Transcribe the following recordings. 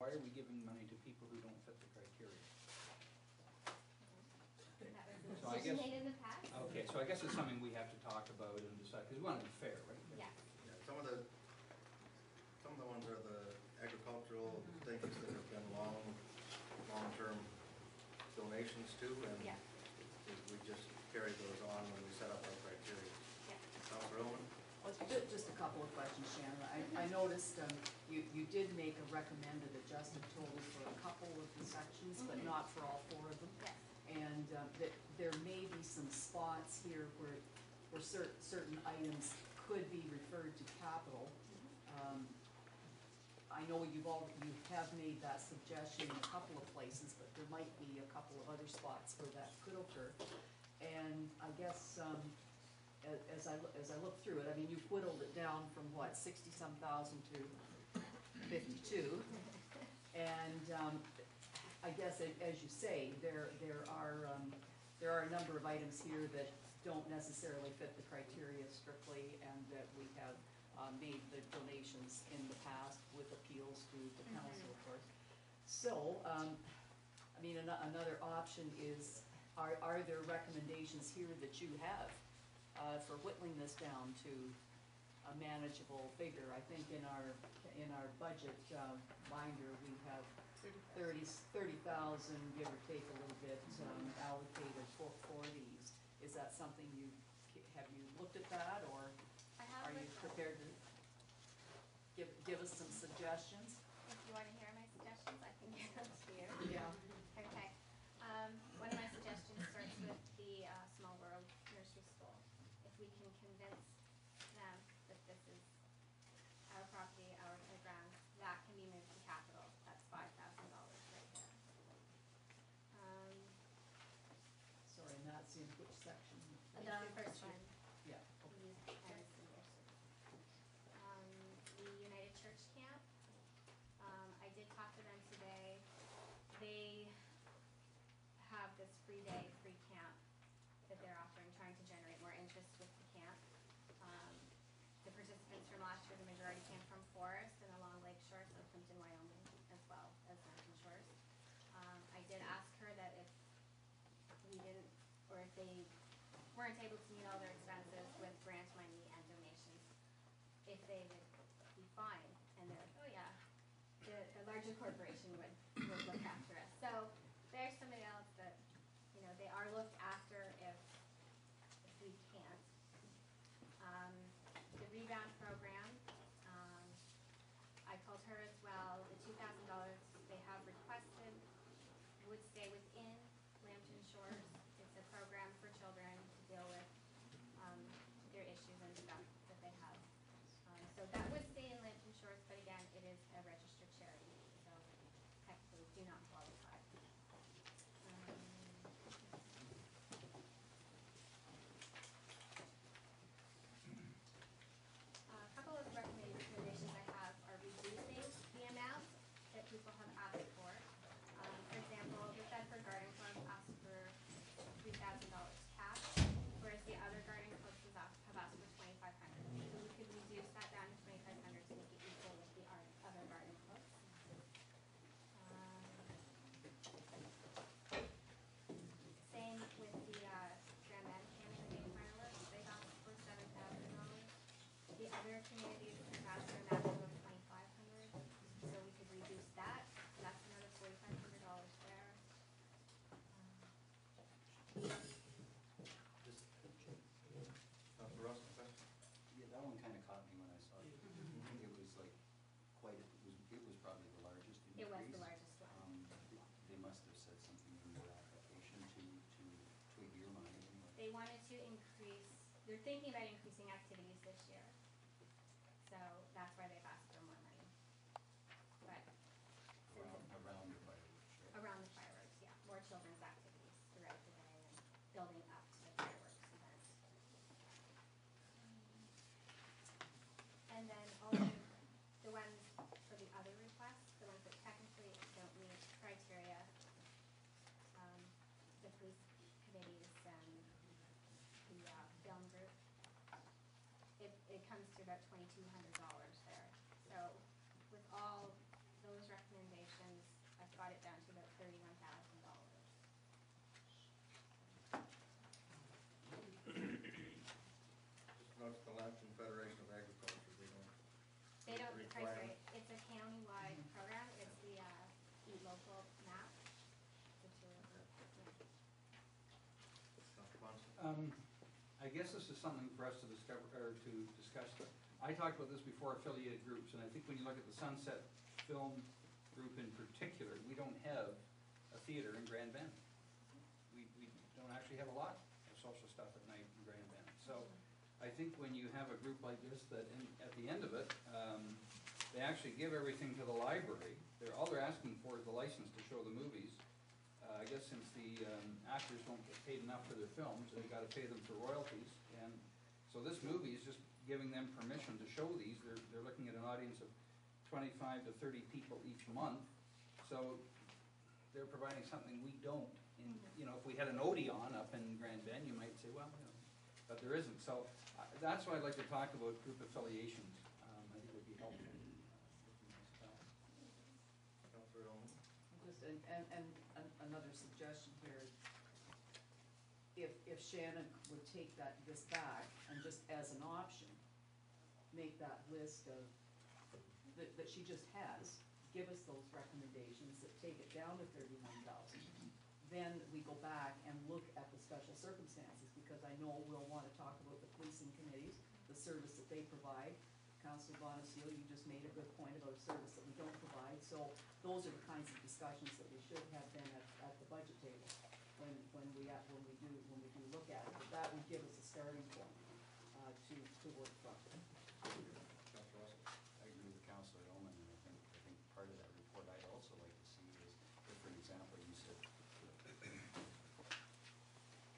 why are we giving money to people who don't fit the criteria? That was So a I decision guess- made in the past. Okay, so I guess it's something we have to talk about and decide, because we want to be fair, right? Yeah. Yeah, some of the ones are the agricultural things that have been long-term donations to, and Yeah. we just carry those on when we set up our criteria. Yeah. Councilor Owen? Well, just a couple of questions, Shannon. I noticed you did make a recommended adjusted total for a couple of the sections, but not for all four of them. Yes. And that there may be some spots here where certain items could be referred to capital. I know you have made that suggestion in a couple of places, but there might be a couple of other spots where that could occur. And I guess as I look through it, I mean, you've whittled it down from what, 60-some thousand to 52, and I guess as you say, there are a number of items here that don't necessarily fit the criteria strictly, and that we have made the donations in the past with appeals to the council, of course. So, I mean, another option is, are there recommendations here that you have for whittling this down to a manageable figure? I think in our budget binder we have 30,000, give or take a little bit, allocated for these. Is that something have you looked at that, or are you prepared to give us some suggestions? If you want to hear my suggestions, I can give them to you. Yeah. Okay. One of my suggestions starts with the Small World Nursery School. If we can convince them that this is our property, our playground, that can be moved to capital. That's $5,000 right there. Sorry, and that's in which section? The first one. Yeah. The United Church Camp. I did talk to them today. They have this free day, free camp that they're offering, trying to generate more interest with the camp. The participants from last year, the majority came from Forest and along Lake Shore, so Clinton, Wyoming, as well as Mountain Shores. I did ask her that if we didn't, or if they weren't able to meet all their expenses with grant money and donations, if they would be fine. And they're like, oh yeah, the larger corporation would look after us. So there's somebody else that, you know, they are looked after if we can't. The rebound program, I told her as well, the $2,000 they have requested would stay within Lambton Shores. It's a program for children to deal with their issues and stuff that they have. So that would stay in Lambton Shores, but again, it is a registered charity, so technically do not qualify. A couple of recommendations I have are reducing the amount that people have asked for. For example, the Bedford Garden Club asked for $3,000 cash, whereas the other garden clubs have asked for $2,500. So we could reduce that down to $2,500 to make it equal with the other garden clubs. Same with the Grand Man Canyon fireworks. They asked for $7,000. The other communities have asked for a maximum of $2,500, so we could reduce that. That's another $4,500 there. Just, Councilor Ross, question? Yeah, that one kind of caught me when I saw it. It was like it was probably the largest increase. It was the largest one. They must have said something in their application to tweak your mind. They wanted to increase, they're thinking about increasing activities this year. So that's why they've asked for more money. But Around the fireworks, right? around the fireworks, yeah, more children's activities throughout the day and building up to the fireworks event. And then also the ones for the other requests, the ones that technically don't meet criteria, the police committees and the film group, it comes to about $2,200 there. So with all those recommendations that got it down to about $31,000. Just notice the Lampton Federation of Agriculture, They don't price require- rate, it's a county-wide program, it's the, e-local map. Which Dr. Ponson? I guess this is something for us to discover, or to discuss. I talked about this before, affiliated groups, and I think when you look at the Sunset Film Group in particular, we don't have a theater in Grand Bend. We don't actually have a lot of social stuff at night in Grand Bend. So I think when you have a group like this, that at the end of it, they actually give everything to the library. All they're asking for is the license to show the movies. I guess since the actors don't get paid enough for their films, they gotta pay them for royalties. And so this movie is just giving them permission to show these. They're looking at an audience of 25 to 30 people each month. So they're providing something we don't. If we had an Odeon up in Grand Bend, you might say, well, but there isn't. So that's why I'd like to talk about group affiliations. I think it would be helpful. Councilor Elman? Just, and another suggestion here, if Shannon would take this back and just as an option, make that list of, that she just has, give us those recommendations that take it down to 31,000. Then we go back and look at the special circumstances, because I know we'll want to talk about the policing committees, the service that they provide. Councilor Bonasio, you just made a good point about a service that we don't provide. So those are the kinds of discussions that we should have then at the budget table when we do look at it. But that would give us a starting point to work from. Councilor Russell? I agree with Councilor Oman, and I think part of that report I'd also like to see is, if, for example, you said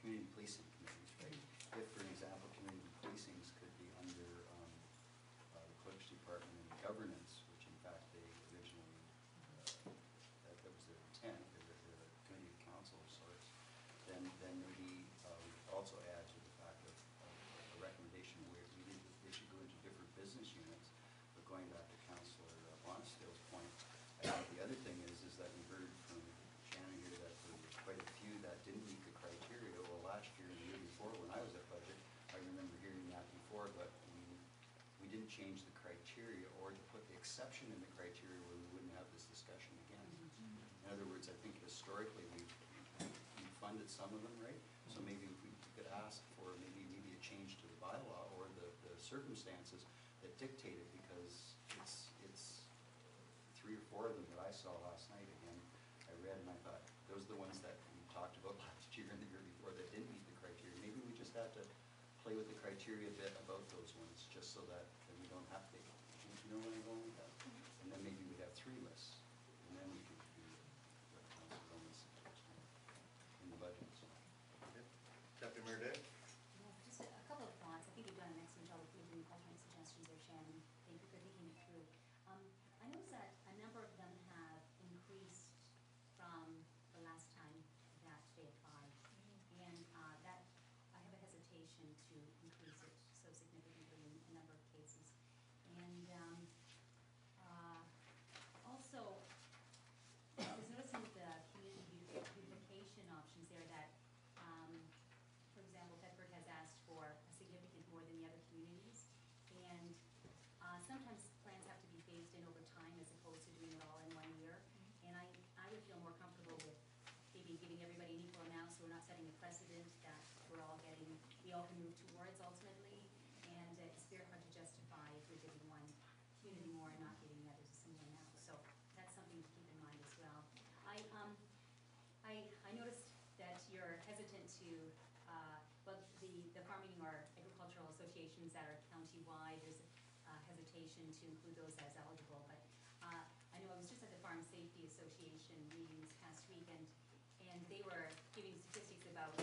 community policing committees, right? If, for example, community policings could be under the clerk's department and governance, which in fact they originally, that was their intent, they're a community of council of sorts, then maybe we could also add to the fact of a recommendation where they should go into different business units. But going back to Councilor Bonsteel's point, I think the other thing is that we heard from Shannon here that there was quite a few that didn't meet the criteria. Well, last year and the year before, when I was at budget, I remember hearing that before, but we didn't change the criteria or to put the exception in the criteria where we wouldn't have this discussion again. In other words, I think historically we've funded some of them, right? So maybe if we could ask for maybe a change to the bylaw or the circumstances that dictate it, because it's 3 or 4 of them that I saw last night again. I read and I thought, those are the ones that we talked about last year and the year before that didn't meet the criteria. Maybe we just have to play with the criteria a bit about those ones, just so that then we don't have to, you know where I'm going with that? And then maybe we'd have 3 lists, and then we could do what Councilor Roman suggested in the budget. So. Okay. Deputy Mayor Day? Yeah, just a couple of thoughts. I think you've done an excellent job of giving all kinds of suggestions there, Shannon. Thank you for thinking it through. I noticed that a number of them have increased from the last time that they applied. And that, I have a hesitation to increase it so significantly in a number of cases. And also, I was noticing the community beautification options there that, for example, Bedford has asked for a significant more than the other communities. And sometimes plans have to be phased in over time as opposed to doing it all in 1 year. And I would feel more comfortable with maybe giving everybody an equal amount, so we're not setting a precedent that we all can move towards ultimately. And it's very hard to justify if we're giving one community more and not giving the others a similar amount. So that's something to keep in mind as well. I noticed that you're hesitant to, the farming or agricultural associations that are county-wide, there's hesitation to include those as eligible. But I know I was just at the Farm Safety Association meeting this past week, and they were giving statistics about